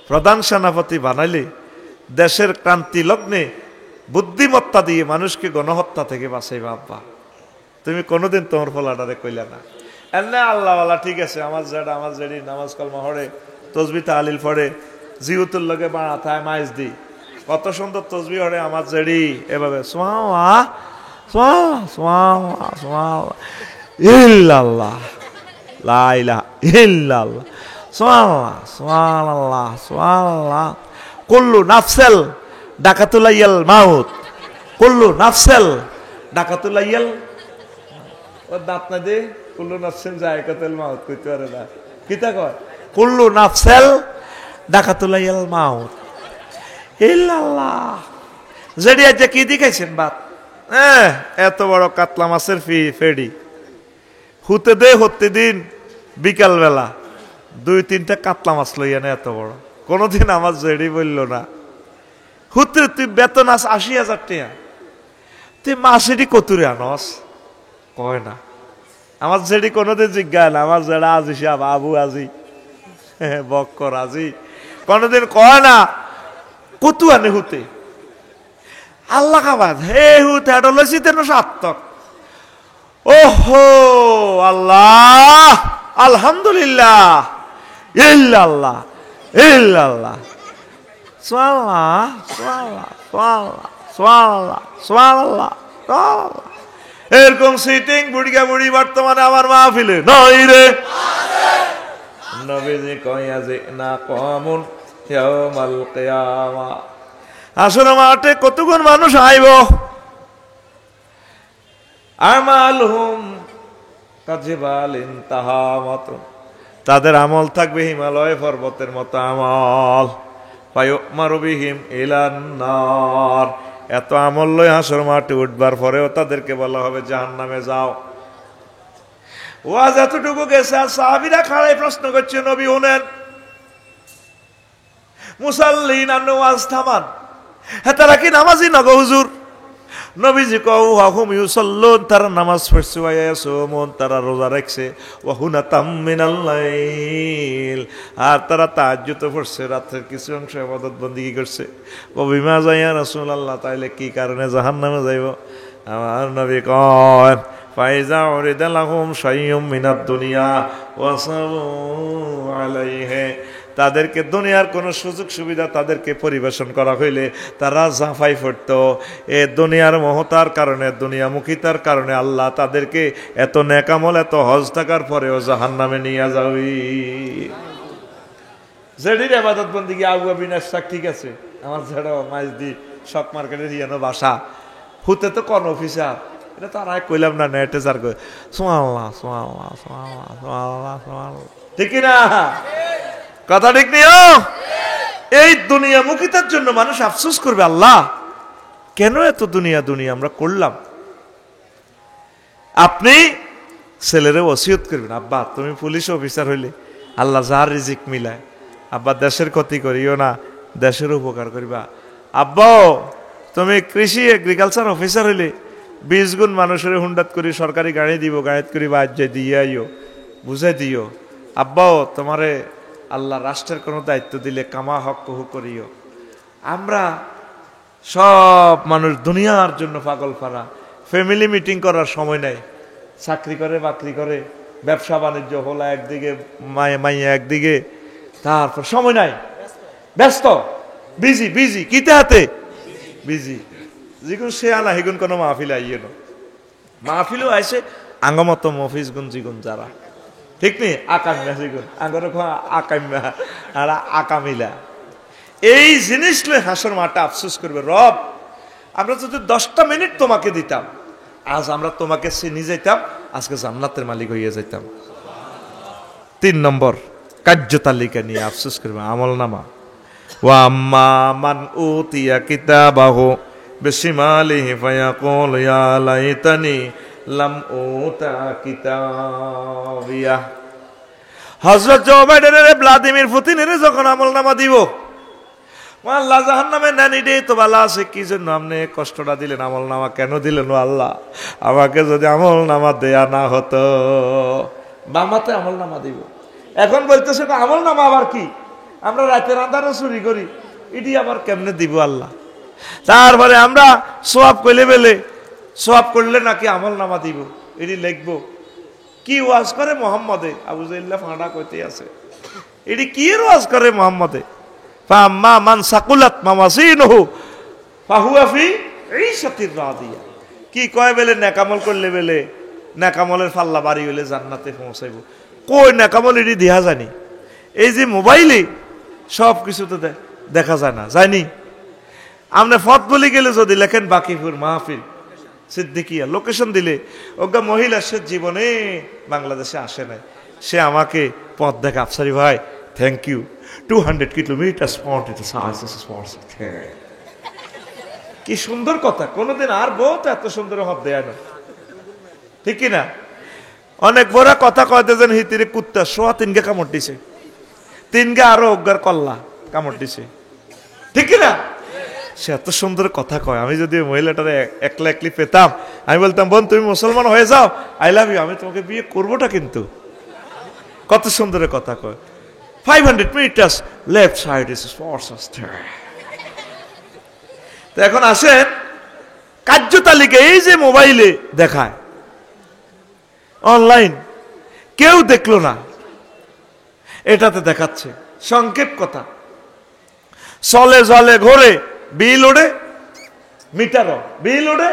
[SPEAKER 1] প্রধান সেনাপতি বানাইলে দেশের ক্রান্তি লগ্নে বুদ্ধিমত্তা দিয়ে মানুষকে গণহত্যা থেকে বাঁচাইবা, আব্বা তুমি কোনোদিন তোমার ফলাটারে কইলা না। এমনি আল্লাহওয়ালা ঠিক আছে, আমার জেডি নামাজ কলমা পড়ে, তসবি তাহলিল পড়ে, জিউতুর লগে বাড়া থায় মাইজ দি, কত সুন্দর তসবি পড়ে আমার জেডি, এভাবে সোয়া সোয়া সোয়া সোয়া ইল্লাল্লাহ লা ইলাহা ইল্লাল্লাহ সুবহানাল্লাহ সুবহানাল্লাহ সুবহানাল্লাহ কুল্লু নাফসেল ডাকাতুলাইয়াল মাউত, কুল্লু নাফসেল ডাকাতুলাইয়াল, ও দাঁত না দে, কুল্লু নাফসেল জায়কাতুল মাউত কইতে পারে না, কিতা কয় কুল্লু নাফসেল ডাকাতুলাইয়াল মাউত ইল্লাল্লাহ। যেডি আজ কি দেখাইছেন বাত, এত বড় কাতলা মাছের ফেডি হুতে দে, হতে দিন বিকাল বেলা 2-3টা কাতলা মাছ লইয়া না, এত বড়। কোনদিন আমার জেডি বলল না, হুতে তুই বেতন আস 80,000 টাকা, তুই মাসেডি কতুরে আনস, কয় না। আমার জেডি কোনোদিন জিজ্ঞাসা না, আমার জেডা আজি সাহেব আবু আজি বক্কর আজি কোনোদিন কয় না কতু আনে হুতে। আল্লাহ খাবাদ হে হুতে এটা লইছি তেন সার্থক, ওহো আল্লাহ, আলহামদুলিল্লাহ, ইল্লাল্লাহ ইল্লাল্লাহ, সুবহানাল্লাহ সুবহানাল্লাহ সুবহানাল্লাহ সুবহানাল্লাহ সুবহানাল্লাহ। এরকম সিটিং বুড়িয়া বুড়ি বর্তমানে আমার মাহফিলে নয় রে। নবীজি কইয়া যে না কমুন ইয়াউমাল কিয়ামা, আসলে মাঠে কতক্ষণ মানুষ আইব, আমালহুম কাজিবালিন তাহামাত, তাদের আমল থাকবে হিমালয় পর্বতের মতো আমল, ফায়ুমারু বিহিম ইলান নার, এত আমল লই হাসর মাঠে উঠবার পরেও তাদেরকে বলা হবে জাহান্নামে যাও। ওয়াজ এতটুকু গেছে আর সাহাবীরা খাড়াই প্রশ্ন করছে নবী শুনেন, মুসাল্লিন আর ওয়াজ থামান, হ্যাঁ তারা কি নামাজি নগো হুজুর? নবীজি কও হুম ইউসাল্লুন, তারা নামাজ পড়ছে, ওয়া ইয়াসুমুন, তারা রোজা রাখছে, ওয়া হুনাতাম মিনাল লাইল, আর তারা তাহাজ্জুদ পড়ছে, রাতের কিছু অংশ ইবাদত বন্দেগী করছে। ওয়া বিমা যায়া রাসূলুল্লাহ, তাইলে কি কারণে জাহান্নামে যাইব? আমার নবী কয় ফাইজা উরিদা লাহুম শাইয়ুম মিনাদ দুনিয়া ওয়া সাবু আলাইহি, তাদেরকে দুনিয়ার কোনো সুযোগ সুবিধা তাদেরকে পরিবেশন করা হইলে তারা ঝাঁফাই পড়ত। এ দুনিয়ার মহতার কারণে, দুনিয়ামুখিতার কারণে আল্লাহ তাদেরকে এত নেকামল, এত হজ থাকার পরেও জাহান্নামে নিয়ে যাবি। যেটির ইবাদত বন্দেগী আবু বিনাশ ঠিক আছে, আমার ছেড়াও মাইজ দি শক মার্কেটের ইয়ানো বাসা হুতে তো কোন অফিসার, এটা তো আর কইলাম না, নেটে যার কই সুবহানাল্লাহ সুবহানাল্লাহ সুবহানাল্লাহ সুবহানাল্লাহ সুবহানাল্লাহ, ঠিক না কথা? ঠিক নিও। এই দুনিয়ামুখিতার জন্য মানুষ আফসোস করবে, আল্লাহ কেন এত দুনিয়া দুনিয়া আমরা করলাম। আপনি ছেলেরে ওসিয়ত করবেন, আব্বা তুমি পুলিশ অফিসার হইলে আল্লাহ যার রিজিক মিলায়, আব্বা দেশের ক্ষতি করিও না, দেশের উপকার করিবা। আব্বা তুমি কৃষি এগ্রিকালচার অফিসার হইলে 20 গুণ মানুষের হুন্ডাত করি সরকারি গাড়ি দিব, গাড়িত করি বাজ্য দিয়ে আইও, বুঝাই দিও। আব্বাও তোমারে আল্লাহ রাষ্ট্রের কোনো দায়িত্ব দিলে কামা হক কহু করিও। আমরা সব মানুষ দুনিয়ার জন্য পাগল পারা, ফ্যামিলি মিটিং করার সময় নাই, চাকরি করে বাকরি করে, ব্যবসা বাণিজ্য হলা একদিকে, মাইয়া একদিকে, তারপর সময় নাই, ব্যস্ত, বিজি বিজি, কিতে হাতে বিজি। যেগুন সে আনা হেগুন কোনো মাহফিল আইয়ে না, মাহফিলও আইসে আঙ্গমত মফিজ গুন জিগুন যারা, ঠিক নেই আকামিয়া জিগুন আঙ্গর আকামিয়া আর আকামিলা, এই জিনিস লই হাসর মাঠে আফসোস করবে, রব আমরা যদি 10টা মিনিট তোমাকে দিতাম, আজ আমরা তোমাকে চিনি যাইতাম, আজকে জান্নাতের মালিক হইয়া যাইতাম। 3 নম্বর কার্যতালিকা নিয়ে আফসোস করবে, আমল নামা। ওয়া আম্মা মান উতিয়া কিতাবাহু বিশিমালিহি ফায়াকুল ইয়া লাইতানি লাম উতা কিতাবিয়া। হযরত জো বাইডেনের ভ্লাদিমির পুতিনের যখন আমলনামা দিব, আল্লাহ জাহান্নামে নানি দে তো ভালো আছে, কি জন্য আপনি কষ্টটা দিলেন, আমলনামা কেন দিলেন আল্লাহ? আমাকে যদি আমলনামা দেয়া না হতো, বামাতে আমলনামা দিব। এখন বলতেছে আমলনামা আবার কি, আমরা রাতের আন্ধারে চুরি করি, এটি আবার কেমনে দিব আল্লাহ? তারপরে আমরা সোয়াব কইলে বেলে, সোয়াব করলে নাকি আমলনামা দিব, এটি লিখবো। কি ওয়াজ করে মোহাম্মদে? আবু জাইল্লা ফাঁড়া কইতে আছে, এটি কি ওয়াজ করে মোহাম্মদে? ফাম্মা মান সাকুলাত মাওয়াজিনুহু ফাহুয়া ফি ঈশাতির রাদিয়া। কি কয় বেলে নেকামল করলে বেলে নেকামলের পাল্লা বাড়ি হইলে জান্নাতে পৌঁছাইব। কই নেকামল এটি দেখা জানি, এই যে মোবাইলে সব কিছু তো দেখা যায় না, যায়নি? আপনি ফত বলে গেলে যদি লেখেন বাকিপুর মাহফিল সিদ্দিকিয়া, লোকেশন দিলে ওগা মহিলা সে জীবনে বাংলাদেশে আসে নাই, সে আমাকে পথ দেখা, আফসারি ভাই থ্যাংক ইউ, 200 কিলোমিটার কি সুন্দর কথা। কোনদিন আর বহুত এত সুন্দর হব দেয় না, ঠিক কিনা? অনেক বড় কথা কয়তে যেন হিতিরে কুত্তা সোয়া 3 কামড় দিছে, 3 আরো অজ্ঞার কল্লা কামড় দিছে, ঠিক কিনা? সে এত সুন্দর কথা কয়। আমি যদি মহিলাটারে একলা একলি পেতাম, আমি বলতাম বোন তুমি মুসলমান হয়ে যাও, আই লাভ ইউ, আমি তোমাকে বিয়ে করবোটা। কিন্তু কত সুন্দর কথা কয়। 500 metre left side is sports star. তো এখন আসেন কার্যতালিকা, এই যে মোবাইলে দেখায়, অনলাইন, কেউ দেখলো না। এটাতে দেখাচ্ছে সংক্ষেপ কথা, চলে জলে ঘোরে, বিল ওড়ে মিটারও, বিল ওড়ে।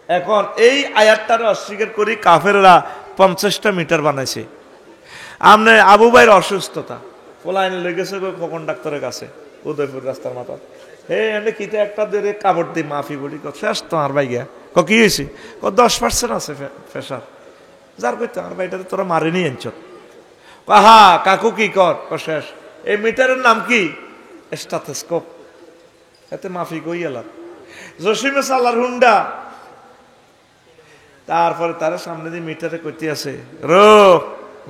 [SPEAKER 1] এখন এই আয়াতটারে অস্বীকার করি কাফেররা 50টা মিটার বানাইছে। আমনে আবু ভাইয়ের অসুস্থতা পোলাইনে লেগেছে খোকন ডাক্তারের কাছে উদয়পুর রাস্তার মাথা, হে এনে কিতে একটা ধরে কাপড় দিয়ে মাফি বলি শেষ তো আর ভাই গিয়া কি হয়েছে 10% আছে প্রেশার, যার কইতে আর ভাইটাতে তোরা মারিনি আনছ। হা কাকু কি কর শেষ। এই মিটারের নাম কি? স্টাথোস্কোপ। এতে মাফি কই এলাম জসিমে সালার হুন্ডা। তারপরে তার সামনে দিয়ে মিটারে কইতে আছে, রো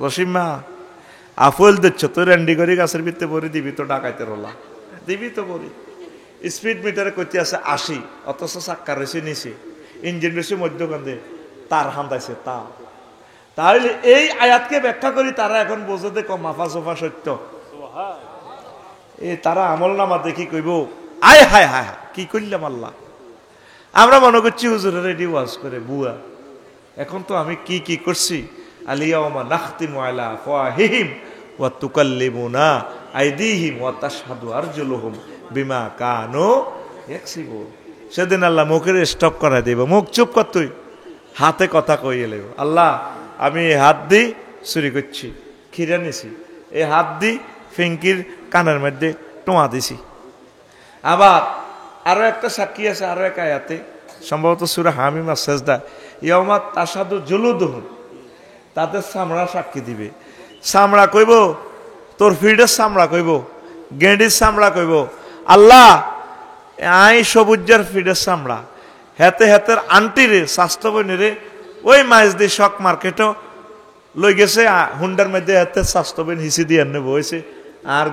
[SPEAKER 1] জসিমা আফুল দিচ্ছ তোর রেন্ডি করি গাছের ভিতরে পরি দিবি তো ডাকাইতে রোলা দিবি তো পরি। স্পিড মিটারে কইতে আছে 80, অথচ চাক্কা রয়েছে নিচে, ইঞ্জিন রয়েছে মধ্যখানে, তার হান্দাইছে তা। তাহলে এই আয়াতকে ব্যাখ্যা করি তারা এখন বোঝে দেখো মাফা সোফা সত্য। তারা আমল নামা দেখি কইব আয় হায় হায় কি করলাম আল্লাহ। আমরা মনে করছি হুজুরের রেডি ওয়াজ করে বুয়া, এখন তো আমি কি কি করছি। আলিয়াউমা নাখতিমু আলা আফওয়াহিহিম ওয়া তুকাল্লিমুনা আইদিহিম ওয়া তাশহাদু আরজুলুহুম বিমা কানু ইয়াকসিবুন। সেদিন আল্লাহ মুখের স্টপ করা দেব, মুখ চুপ কর, তুই হাতে কথা কইয়ে লেব। আল্লাহ আমি এই হাত দি চুরি করছি, খিরা নিছি, এই হাত দি ফিঙ্কির কানের মধ্যে টোয়া দিছি। আবার আরো একটা সাক্ষী আছে আরো এক আয়াতে, সম্ভবত সূরা হামিম আর সাজদা, ইয়াউমা তাশহাদু জুলুদুহুম, তাদের চামড়া সাক্ষী দিবে। চামড়া কইব তোর ফিডের চামড়া কইব, গেঁডির চামড়া কইব আল্লাহ আই সবুজার ফিডের চামড়া। হেতে হেতের আন্টি রে স্বাস্থ্য বইনে রে ওই মাছ দিয়ে শক মার্কেটও লই গেছে, হুন্ডার মধ্যে হাতে স্বাস্থ্য বইন হিসি দিয়ে এনে বইছে, আর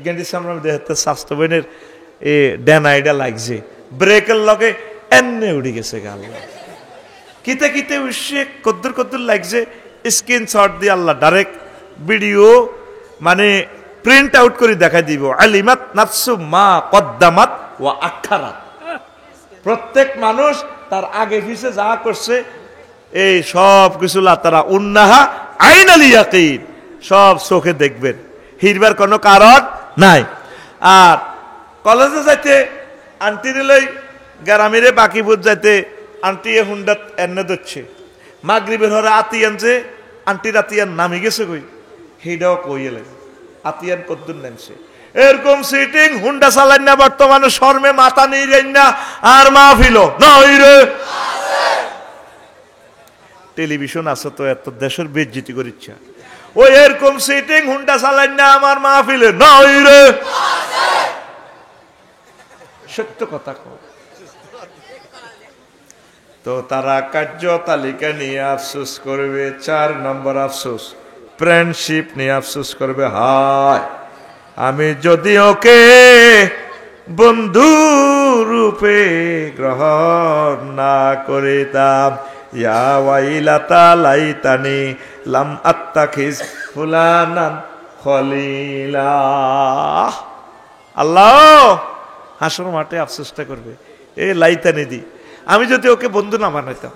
[SPEAKER 1] গেঁডির চামড়ার মধ্যে হাতে স্বাস্থ্য বইনের এ ডেনাইডা লাগছে, ব্রেকের লগে এনে উড়ি গেছে গাল। কিতে কিতে উঠছে কদ্দুর কদ্দুর লাগছে, স্ক্রিনশট দিয়ে আল্লাহ ডাইরেক্ট ভিডিও মানে প্রিন্ট আউট করে দেখাই দিব। আলিমাত নাফসু মা কদ্দামাত ওয়া আখারাত। প্রত্যেক মানুষ তার আগে পিছে যা করছে এই সব কিছু তারা উন্নাহা আইনাল ইয়াকিন, সব চোখে দেখবেন, হিরবার কোনো কারণ নাই। আর কলেজে যাইতে আন্টি লই গ্রামের বাকি বুঝ যাইতে আন্টি হুন্ডাত এনে দিচ্ছে, মাগরিবের হরে আতিয়ান যে আন্টির আতিয়ান নামি গেছে কই সেইটাও কই এলে আতিয়ান কদ্দুর নামছে। এরকম সিটিং হুন্ডা চালান না বর্তমানে শর্মে মাথা নেই যাই না, আর মাহফিল নই রে টেলিভিশন আছে তো এত দেশের বেজ্জিতি করিচ্ছা, ওই এরকম সিটিং হুন্ডা চালান না আমার মাহফিলে নই রে। সত্য কথা কও। তো তারা কার্য তালিকা নিয়ে আফসোস করবে। 4 নম্বর আফসোস, ফ্রেন্ডশিপ নিয়ে আফসোস করবে। হায় আমি যদি ওকে বন্ধু রূপে গ্রহণ না করিতাম, ইয়া ওয়াইলাতা লাইতানি লাম আত্তাখিজ ফুলানান খলিলা। আল্লাহ হাসর মাঠে আফসোসটা করবে, এ লাইতানি দি আমি যদি ওকে বন্ধু না বানাইতাম।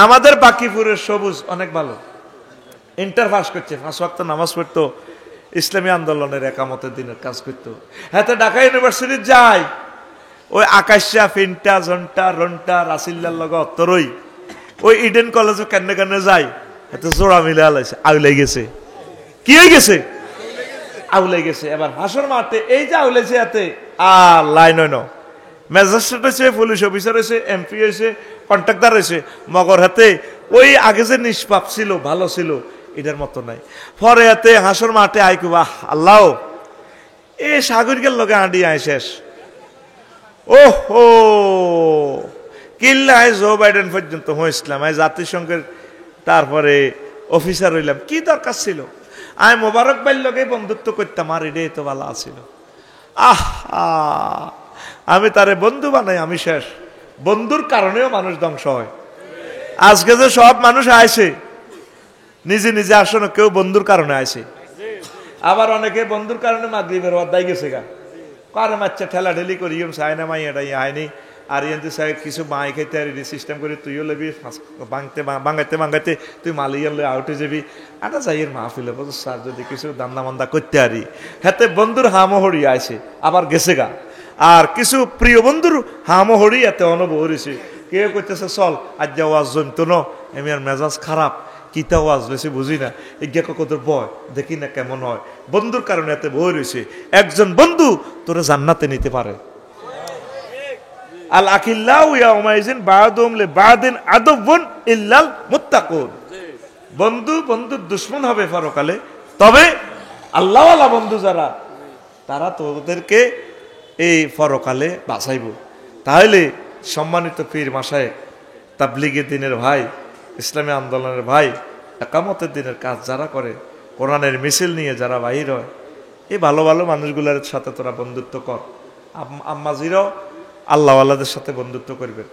[SPEAKER 1] আমাদের বাকিপুরের সবুজ অনেক ভালো, ইন্টার পাস করছে, 5 ওয়াক্ত নামাজ পড়তো, ইসলামী আন্দোলনের একামতের দিনের কাজ করতো। হ্যাঁ ঢাকা ইউনিভার্সিটি যায়, ওই আকাশা ফিন্টা জন্টা রন্টা রাসিল্লার লগ অত্তরই ওই ইডেন কলেজে কেনে কেনে যায়, এতে জোড়া মিলে আলাইছে, আউলাই গেছে। কি হয়ে গেছে? আউলাই গেছে। এবার হাসর মাঠে এই যে আউলাইছে এতে আর লাইন হয় না, ম্যাজিস্ট্রেট হয়েছে, পুলিশ অফিসার হয়েছে, এমপি হয়েছে, কন্ট্রাক্টর হয়েছে, মগর হাতে ওই আগে যে নিষ্পাপ ছিল ভালো ছিল এটার মতো নাই। পরে হাতে হাসর মাঠে আইকুবা আল্লাহ এ সাগরিকের লগে আঁডি আয় শেষ। ওহো কিল্লা জো বাইডেন পর্যন্ত হয়েছিলাম, আমি জাতিসংঘের তারপরে অফিসার হইলাম, কি দরকার ছিল? আমি মোবারক ভাইয়ের লগে বন্ধুত্ব করতাম, আর এটাই তো ভালো আছিল। আমি তারে বন্ধু বানাই, আমি শেষ। বন্ধুর কারণেও মানুষ ধ্বংস হয়। আজকে যে সব মানুষ আইছে নিজে নিজে আসো না, কেউ বন্ধুর কারণে আইছে, আবার অনেকে বন্ধুর কারণে মাগরিবের অধ্যায় গেছে গা, কারে মাচ্চা ঠেলা ঠেলি করি চায় না মাই এটাই আইনি আর ইয়ান্তি সাহেব কিছু মাই খাইতে আর সিস্টেম করে তুইও লেবি বাঙাইতে তুই মালিয়ান লই আউটে যাবি আটা যাইয়ের মাহফিলে বুঝ স্যার যদি কিছু দান্দা মান্দা করতে আরি হাতে বন্ধুর হামহরি আইছে আবার গেছে গা আর কিছু প্রিয় বন্ধুর হামহরি এতে অনুভব হয়েছে কেউ করতেছে চল আজ যা ওয়াজ জমতো ন আমি আর মেজাজ খারাপ কিতা ওয়াজ লইছে বুঝি না ইজ্ঞা কতর বয় দেখি না কেমন হয় বন্ধুর কারণে এতে বই রয়েছে একজন বন্ধু তোরা জান্নাতে নিতে পারে আল আখিল্লাহু ইয়াউমাইজিন বাদুম লি বাদিন আদুবুন ইল্লাল মুত্তাকুন বন্ধু বন্ধুর দুশমন হবে পরকালে তবে আল্লাহওয়ালা বন্ধু যারা তারা তোদেরকে এই পরকালে বাঁচাইব তাহলে সম্মানিত পীর মাশায়েখ তাবলীগের দিনের ভাই ইসলামী আন্দোলনের ভাই একামতের দিনের কাজ যারা করে কোরআনের মিছিল নিয়ে যারা বাহির হয় এই ভালো ভালো মানুষগুলোর সাথে তোরা বন্ধুত্ব কর আম্মাজিরাও আল্লাহওয়ালাদের সাথে বন্ধুত্ব করবেন